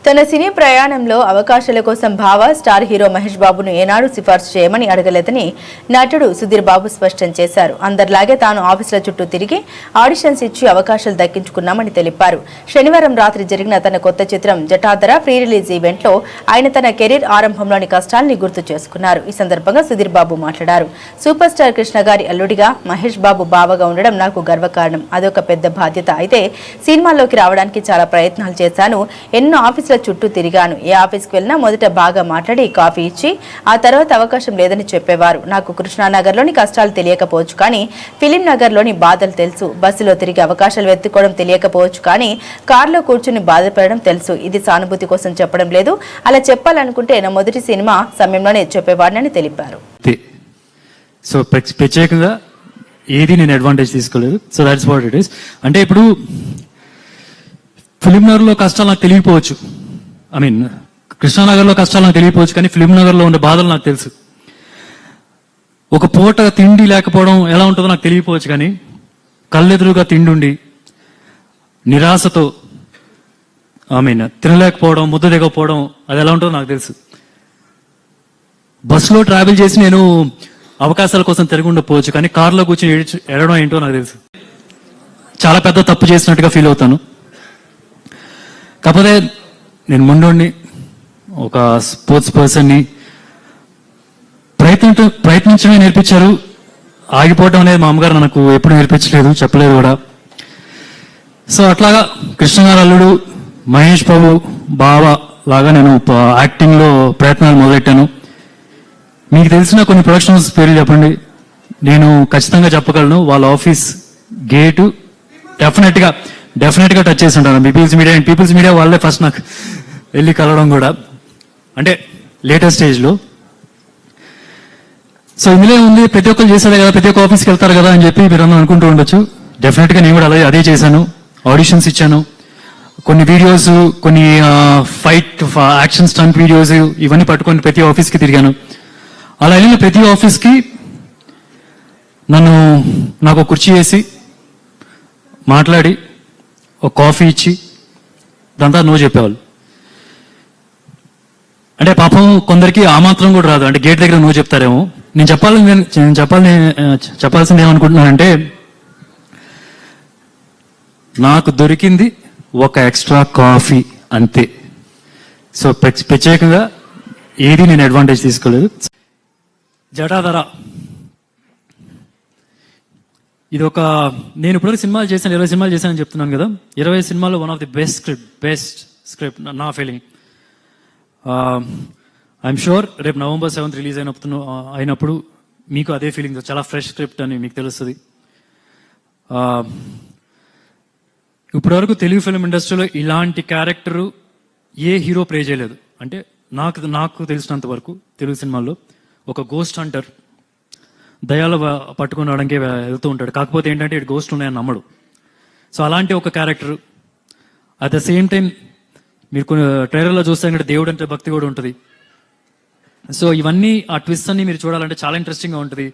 తన సినీ ప్రయాణంలో అవకాశాల కోసం భావ స్టార్ హీరో మహేష్ బాబును ఏనాడు సిఫార్సు చేయమని అడగలేదని నటుడు సుధీర్ బాబు స్పష్టం చేశారు. అందరిలాగే తాను ఆఫీసుల చుట్టూ తిరిగి ఆడిషన్స్ ఇచ్చి అవకాశాలు దక్కించుకున్నామని తెలిపారు. శనివారం రాత్రి జరిగిన తన కొత్త చిత్రం జటాధర ప్రీ రిలీజ్ ఈవెంట్లో ఆయన తన కెరీర్ ఆరంభంలోని కష్టాల్ని గుర్తు చేసుకున్నారు. ఈ సందర్భంగా సుధీర్ బాబు మాట్లాడారు. సూపర్ స్టార్ కృష్ణ గారి అల్లుడిగా మహేష్ బాబు బావగా ఉండడం నాకు గర్వకారణం. అదొక పెద్ద బాధ్యత. అయితే సినిమాల్లోకి రావడానికి చాలా ప్రయత్నాలు చేశాను. ఎన్నో ఆఫీసుల చుట్టూ తిరిగాను. ఏ ఆఫీస్కి వెళ్ళినా మొదట బాగా మాట్లాడి కాఫీ ఇచ్చి ఆ తర్వాత అవకాశం లేదని చెప్పేవారు. నాకు కృష్ణానగర్లోని కష్టాలు తెలియకపోవచ్చు, కానీ ఫిలిం నగర్లోని బాధలు తెలుసు. బస్సులో తిరిగి అవకాశాలు వెతుక్కోవడం తెలియకపోవచ్చు, కానీ కారులో కూర్చుని బాధపడడం తెలుసు. ఇది సానుభూతి కోసం చెప్పడం లేదు. అలా చెప్పాలనుకుంటే నా మొదటి సినిమా సమయంలోనే చెప్పేవాడిని తెలిపారు. సో ప్రత్యేకంగా ఏది నేను అడ్వాంటేజ్ తీసుకోలేదు. So that's what it is. అంటే ఇప్పుడు ఫిలిం నగర్లో కష్టాలు నాకు తెలియకపోవచ్చు, కృష్ణానగర్లో కష్టాలు నాకు తెలియకపోవచ్చు, కానీ ఫిలిం నగర్లో ఉండే బాధలు నాకు తెలుసు. ఒక పూట తిండి లేకపోవడం ఎలా ఉంటుందో నాకు తెలియకపోవచ్చు, కానీ కళ్ళెదురుగా తిండి ఉండి నిరాశతో తినలేకపోవడం, ముద్ద దిగకపోవడం అది ఎలా ఉంటుందో నాకు తెలుసు. బస్సులో ట్రావెల్ చేసి నేను అవకాశాల కోసం తిరిగి ఉండకపోవచ్చు, కానీ కారులో కూర్చొని ఎడడం ఏంటో నాకు తెలుసు. చాలా పెద్ద తప్పు చేసినట్టుగా ఫీల్ అవుతాను. కాకపోతే నేను ముండోడిని, ఒక స్పోర్ట్స్ పర్సన్ని, ప్రయత్నించడమే నేర్పించారు. ఆగిపోవడం అనేది మా అమ్మగారు నాకు ఎప్పుడు నేర్పించలేదు, చెప్పలేదు కూడా. సో అట్లాగా కృష్ణ గారు అల్లుడు, మహేష్ బాబు బావ లాగా నేను యాక్టింగ్లో ప్రయత్నాలు మొదలెట్టాను. మీకు తెలిసిన కొన్ని ప్రొడక్షన్స్ పేర్లు చెప్పండి. నేను ఖచ్చితంగా చెప్పగలను. వాళ్ళ ఆఫీస్ గేటు డెఫినెట్గా టచ్ చేసి ఉంటాను. పీపుల్స్ మీడియా వాళ్ళే ఫస్ట్ నాకు వెళ్ళి కలవడం కూడా, అంటే లేటెస్ట్ స్టేజ్లో. సో ఇందులో ఉంది, ప్రతి ఒక్కరు చేశారు కదా, ప్రతి ఒక్క ఆఫీస్కి వెళ్తారు కదా అని చెప్పి మీరు అందరూ అనుకుంటూ ఉండొచ్చు. డెఫినెట్గా నేను కూడా అదే చేశాను. ఆడిషన్స్ ఇచ్చాను. కొన్ని వీడియోస్, కొన్ని ఫైట్ యాక్షన్ స్టంట్ వీడియోస్ ఇవన్నీ పట్టుకొని ప్రతి ఆఫీస్కి తిరిగాను. అలా వెళ్ళిన ప్రతి ఆఫీస్కి నాకు ఒక కుర్చీ వేసి మాట్లాడి ఒక కాఫీ ఇచ్చి దాంతో నో చెప్పేవాళ్ళు. అంటే పాపం కొందరికి ఆ మాత్రం కూడా రాదు, అంటే గేట్ దగ్గర నో చెప్తారేమో. నేను చెప్పాల్సింది ఏమనుకుంటున్నానంటే, నాకు దొరికింది ఒక ఎక్స్ట్రా కాఫీ అంతే. సో ప్రత్యేకంగా ఏది నేను అడ్వాంటేజ్ తీసుకోలేదు. జటాధర ఇది ఒక, నేను ఇప్పుడు సినిమాలు చేశాను, 20 సినిమాలు చేశానని చెప్తున్నాను కదా. 20 సినిమాల్లో one of the best script నా ఫీలింగ్. ఐఎమ్ షూర్ రేపు November 7th రిలీజ్ అయినప్పుడు మీకు అదే ఫీలింగ్, చాలా ఫ్రెష్ స్క్రిప్ట్ అని మీకు తెలుస్తుంది. ఇప్పటివరకు తెలుగు ఫిల్మ్ ఇండస్ట్రీలో ఇలాంటి క్యారెక్టరు ఏ హీరో ప్లే చేయలేదు. అంటే నాకు తెలిసినంత వరకు తెలుగు సినిమాల్లో ఒక గోస్ట్ హంటర్ దయాలు పట్టుకుని రావడానికి వెళ్తూ ఉంటాడు. కాకపోతే ఏంటంటే ఇటు గోస్ట్ ఉన్నాయని నమ్మడు. సో అలాంటి ఒక character. At the same time మీరు కొన్ని ట్రైలర్లో చూస్తే అంటే దేవుడు అంటే భక్తి కూడా ఉంటుంది. సో ఇవన్నీ, ఆ ట్విస్ట్ అన్ని మీరు చూడాలంటే చాలా ఇంట్రెస్టింగ్గా ఉంటుంది.